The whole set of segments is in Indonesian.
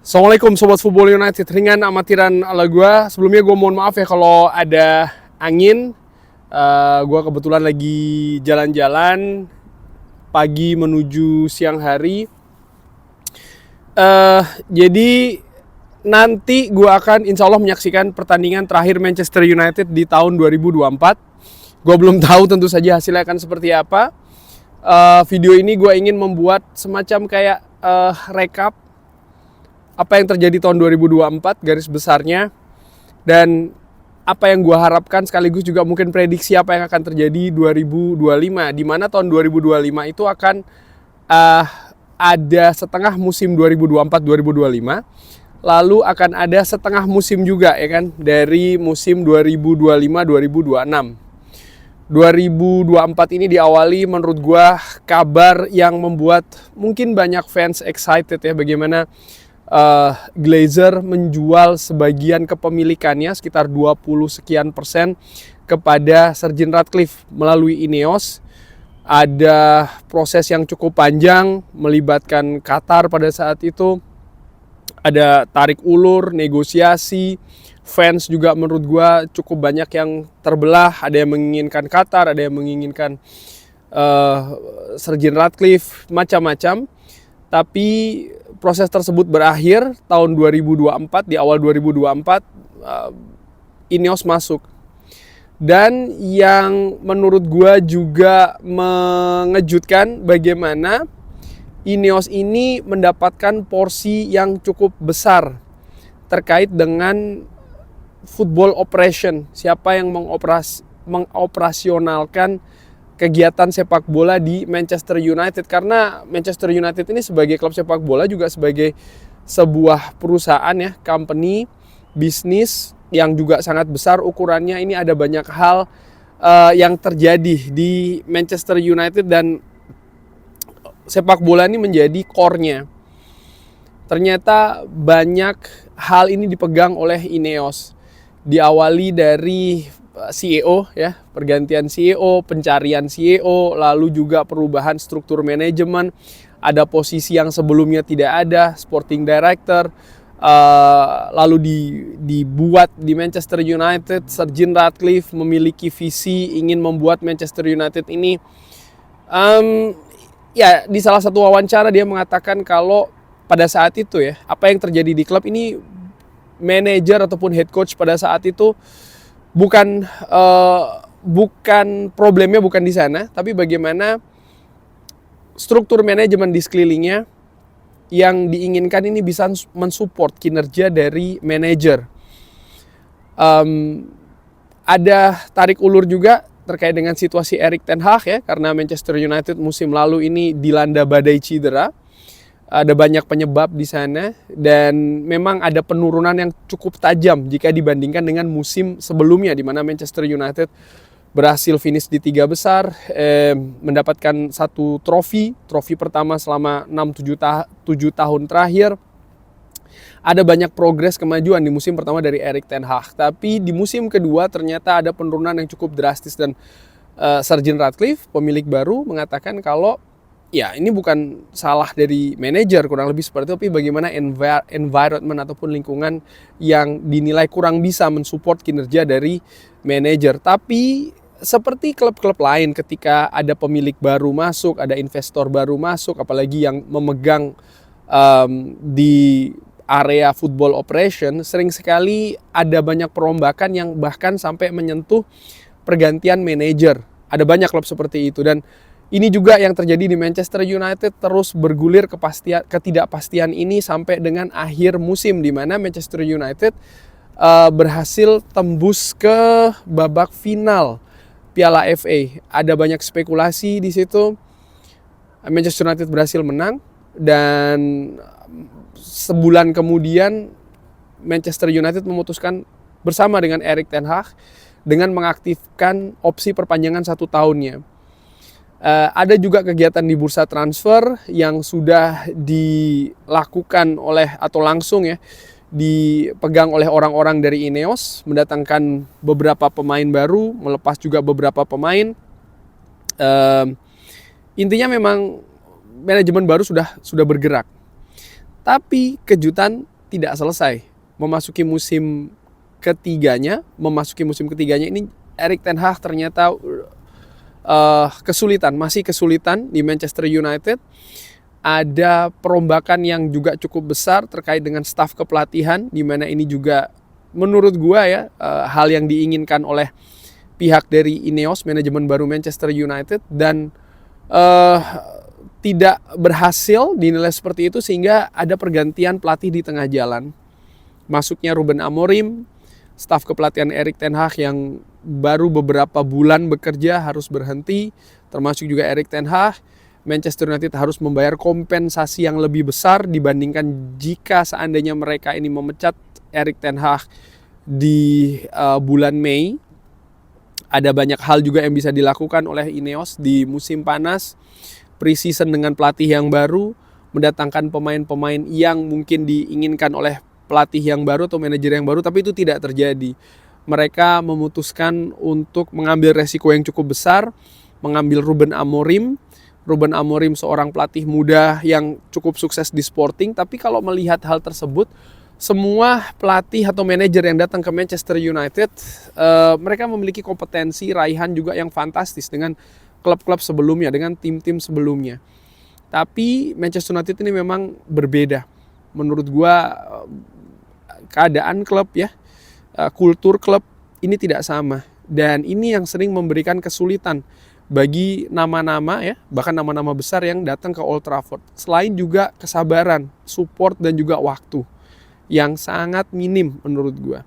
Assalamualaikum Sobat Football United, ringan amatiran ala gue. Sebelumnya gue mohon maaf ya kalau ada angin. Gue kebetulan lagi jalan-jalan pagi menuju siang hari. Jadi nanti gue akan insya Allah menyaksikan pertandingan terakhir Manchester United di tahun 2024. Gue belum tahu tentu saja hasilnya akan seperti apa. Video ini gue ingin membuat semacam kayak recap apa yang terjadi tahun 2024 garis besarnya, dan apa yang gue harapkan sekaligus juga mungkin prediksi apa yang akan terjadi 2025, di mana tahun 2025 itu akan ada setengah musim 2024-2025, lalu akan ada setengah musim juga ya kan, dari musim 2025-2026. 2024 ini diawali menurut gue kabar yang membuat mungkin banyak fans excited ya, bagaimana Glazer menjual sebagian kepemilikannya sekitar 20 sekian persen kepada Sir Jim Ratcliffe melalui Ineos. Ada proses yang cukup panjang melibatkan Qatar pada saat itu. Ada tarik ulur, negosiasi, fans juga menurut gua cukup banyak yang terbelah. Ada yang menginginkan Qatar, ada yang menginginkan Sir Jim Ratcliffe, macam-macam. Tapi proses tersebut berakhir tahun 2024, di awal 2024 Ineos masuk. Dan yang menurut gue juga mengejutkan bagaimana Ineos ini mendapatkan porsi yang cukup besar terkait dengan football operation. Siapa yang mengoperasionalkan kegiatan sepak bola di Manchester United, karena Manchester United ini sebagai klub sepak bola juga sebagai sebuah perusahaan ya, company, bisnis yang juga sangat besar ukurannya. Ini ada banyak hal yang terjadi di Manchester United dan sepak bola ini menjadi core-nya. Ternyata banyak hal ini dipegang oleh Ineos. Diawali dari CEO ya, pergantian CEO, pencarian CEO, lalu juga perubahan struktur manajemen. Ada posisi yang sebelumnya tidak ada, sporting director, lalu dibuat di Manchester United. Sir Jim Ratcliffe memiliki visi ingin membuat Manchester United ini, ya di salah satu wawancara dia mengatakan kalau pada saat itu ya, apa yang terjadi di klub ini, manajer ataupun head coach pada saat itu bukan problemnya bukan di sana, tapi bagaimana struktur manajemen di sekelilingnya yang diinginkan ini bisa mensupport kinerja dari manajer. Ada tarik ulur juga terkait dengan situasi Erik ten Hag ya, karena Manchester United musim lalu ini dilanda badai cedera. Ada banyak penyebab di sana dan memang ada penurunan yang cukup tajam jika dibandingkan dengan musim sebelumnya, di mana Manchester United berhasil finish di 3 besar, mendapatkan satu trofi pertama selama 6-7 tahun terakhir. Ada banyak progres kemajuan di musim pertama dari Erik ten Hag, tapi di musim kedua ternyata ada penurunan yang cukup drastis dan Sir Jim Ratcliffe, pemilik baru, mengatakan kalau ya ini bukan salah dari manajer, kurang lebih seperti itu, tapi bagaimana environment ataupun lingkungan yang dinilai kurang bisa mensupport kinerja dari manajer. Tapi seperti klub-klub lain, ketika ada pemilik baru masuk, ada investor baru masuk, apalagi yang memegang di area football operation, sering sekali ada banyak perombakan yang bahkan sampai menyentuh pergantian manajer. Ada banyak klub seperti itu, dan ini juga yang terjadi di Manchester United, terus bergulir ketidakpastian ini sampai dengan akhir musim, di mana Manchester United berhasil tembus ke babak final Piala FA. Ada banyak spekulasi di situ. Manchester United berhasil menang, dan sebulan kemudian Manchester United memutuskan bersama dengan Erik ten Hag dengan mengaktifkan opsi perpanjangan 1 tahunnya. Ada juga kegiatan di bursa transfer yang sudah dilakukan oleh atau langsung ya dipegang oleh orang-orang dari Ineos, mendatangkan beberapa pemain baru, melepas juga beberapa pemain. Intinya memang manajemen baru sudah bergerak. Tapi kejutan tidak selesai. Memasuki musim ketiganya ini Erik ten Hag ternyata masih kesulitan di Manchester United. Ada perombakan yang juga cukup besar terkait dengan staf kepelatihan, di mana ini juga menurut gua ya hal yang diinginkan oleh pihak dari Ineos, manajemen baru Manchester United, dan tidak berhasil dinilai seperti itu sehingga ada pergantian pelatih di tengah jalan. Masuknya Ruben Amorim, staf kepelatihan Erik ten Hag yang baru beberapa bulan bekerja harus berhenti, termasuk juga Erik ten Hag. Manchester United harus membayar kompensasi yang lebih besar dibandingkan jika seandainya mereka ini memecat Erik ten Hag di bulan Mei. Ada banyak hal juga yang bisa dilakukan oleh Ineos di musim panas, pre-season dengan pelatih yang baru, mendatangkan pemain-pemain yang mungkin diinginkan oleh pelatih yang baru atau manajer yang baru, tapi itu tidak terjadi. Mereka memutuskan untuk mengambil resiko yang cukup besar, mengambil Ruben Amorim. Ruben Amorim seorang pelatih muda yang cukup sukses di Sporting, tapi kalau melihat hal tersebut, semua pelatih atau manajer yang datang ke Manchester United, mereka memiliki kompetensi raihan juga yang fantastis dengan klub-klub sebelumnya, dengan tim-tim sebelumnya. Tapi Manchester United ini memang berbeda. Menurut gua keadaan klub ya, kultur klub ini tidak sama. Dan ini yang sering memberikan kesulitan bagi nama-nama ya, bahkan nama-nama besar yang datang ke Old Trafford. Selain juga kesabaran, support dan juga waktu yang sangat minim menurut gue.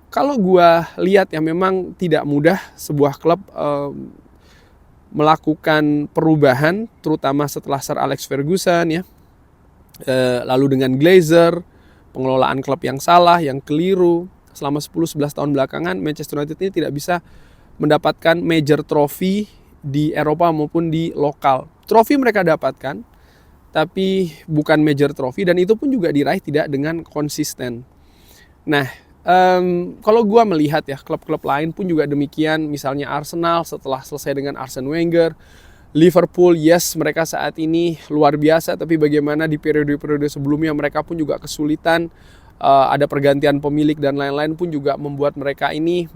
Kalau gue lihat ya memang tidak mudah sebuah klub melakukan perubahan, terutama setelah Sir Alex Ferguson ya. Lalu dengan Glazer, pengelolaan klub yang salah, yang keliru. Selama 10-11 tahun belakangan Manchester United ini tidak bisa mendapatkan major trophy di Eropa maupun di lokal. Trofi mereka dapatkan, tapi bukan major trophy, dan itu pun juga diraih tidak dengan konsisten. Nah, kalau gue melihat ya klub-klub lain pun juga demikian. Misalnya Arsenal setelah selesai dengan Arsene Wenger, Liverpool, yes mereka saat ini luar biasa, tapi bagaimana di periode-periode sebelumnya mereka pun juga kesulitan. Ada pergantian pemilik dan lain-lain pun juga membuat mereka ini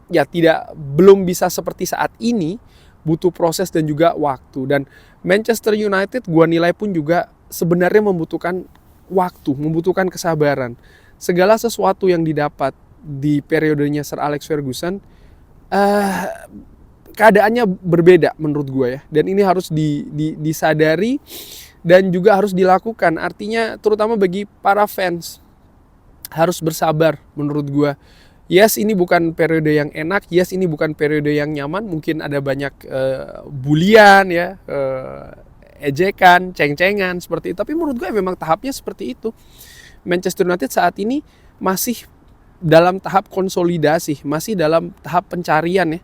ya belum bisa seperti saat ini, butuh proses dan juga waktu. Dan Manchester United gua nilai pun juga sebenarnya membutuhkan waktu, membutuhkan kesabaran. Segala sesuatu yang didapat di periodenya Sir Alex Ferguson, keadaannya berbeda menurut gua ya. Dan ini harus disadari dan juga harus dilakukan. Artinya terutama bagi para fans harus bersabar menurut gua. Yes, ini bukan periode yang enak. Yes, ini bukan periode yang nyaman. Mungkin ada banyak bulian ya, ejekan, ceng-cengan seperti itu. Tapi menurut gue memang tahapnya seperti itu. Manchester United saat ini masih dalam tahap konsolidasi, masih dalam tahap pencarian ya.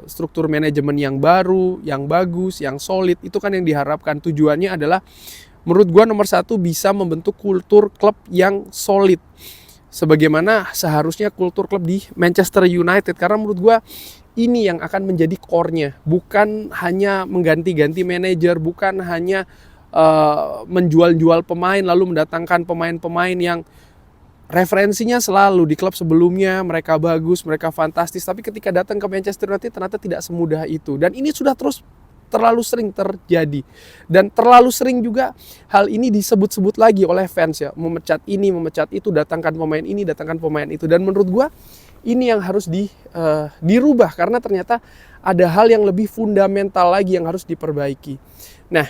Struktur manajemen yang baru, yang bagus, yang solid. Itu kan yang diharapkan. Tujuannya adalah menurut gue nomor satu bisa membentuk kultur klub yang solid. Sebagaimana seharusnya kultur klub di Manchester United. Karena menurut gue ini yang akan menjadi core-nya. Bukan hanya mengganti-ganti manajer, bukan hanya menjual-jual pemain lalu mendatangkan pemain-pemain yang referensinya selalu di klub sebelumnya mereka bagus, mereka fantastis. Tapi ketika datang ke Manchester United ternyata tidak semudah itu. Dan ini sudah terlalu sering terjadi, dan terlalu sering juga hal ini disebut-sebut lagi oleh fans ya, memecat ini, memecat itu, datangkan pemain ini, datangkan pemain itu. Dan menurut gua ini yang harus dirubah, karena ternyata ada hal yang lebih fundamental lagi yang harus diperbaiki. Nah,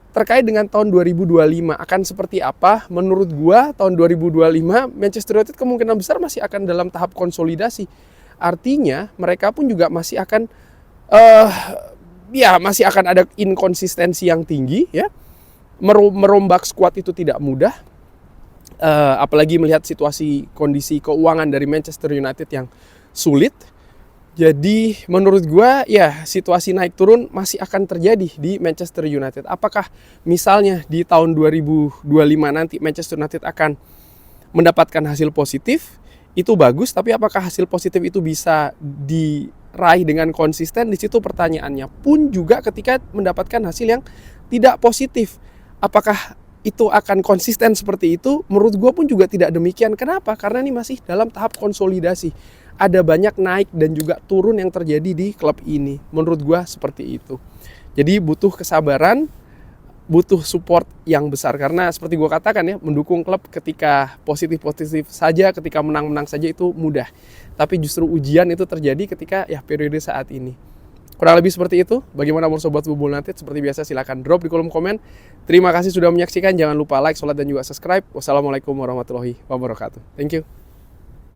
terkait dengan tahun 2025 akan seperti apa? Menurut gua tahun 2025 Manchester United kemungkinan besar masih akan dalam tahap konsolidasi. Artinya mereka pun juga masih akan masih akan ada inkonsistensi yang tinggi ya. Merombak skuad itu tidak mudah. Apalagi melihat situasi kondisi keuangan dari Manchester United yang sulit. Jadi menurut gue ya situasi naik turun masih akan terjadi di Manchester United. Apakah misalnya di tahun 2025 nanti Manchester United akan mendapatkan hasil positif? Itu bagus, tapi apakah hasil positif itu bisa diraih dengan konsisten? Di situ pertanyaannya. Pun juga ketika mendapatkan hasil yang tidak positif, apakah itu akan konsisten seperti itu, menurut gue pun juga tidak demikian. Kenapa? Karena ini masih dalam tahap konsolidasi. Ada banyak naik dan juga turun yang terjadi di klub ini. Menurut gue seperti itu. Jadi butuh kesabaran, butuh support yang besar. Karena seperti gue katakan ya, mendukung klub ketika positif-positif saja, ketika menang-menang saja itu mudah. Tapi justru ujian itu terjadi ketika ya periode saat ini. Kurang lebih seperti itu. Bagaimana menurut Sobat Football United? Seperti biasa silahkan drop di kolom komen. Terima kasih sudah menyaksikan. Jangan lupa like, share, dan juga subscribe. Wassalamualaikum warahmatullahi wabarakatuh. Thank you.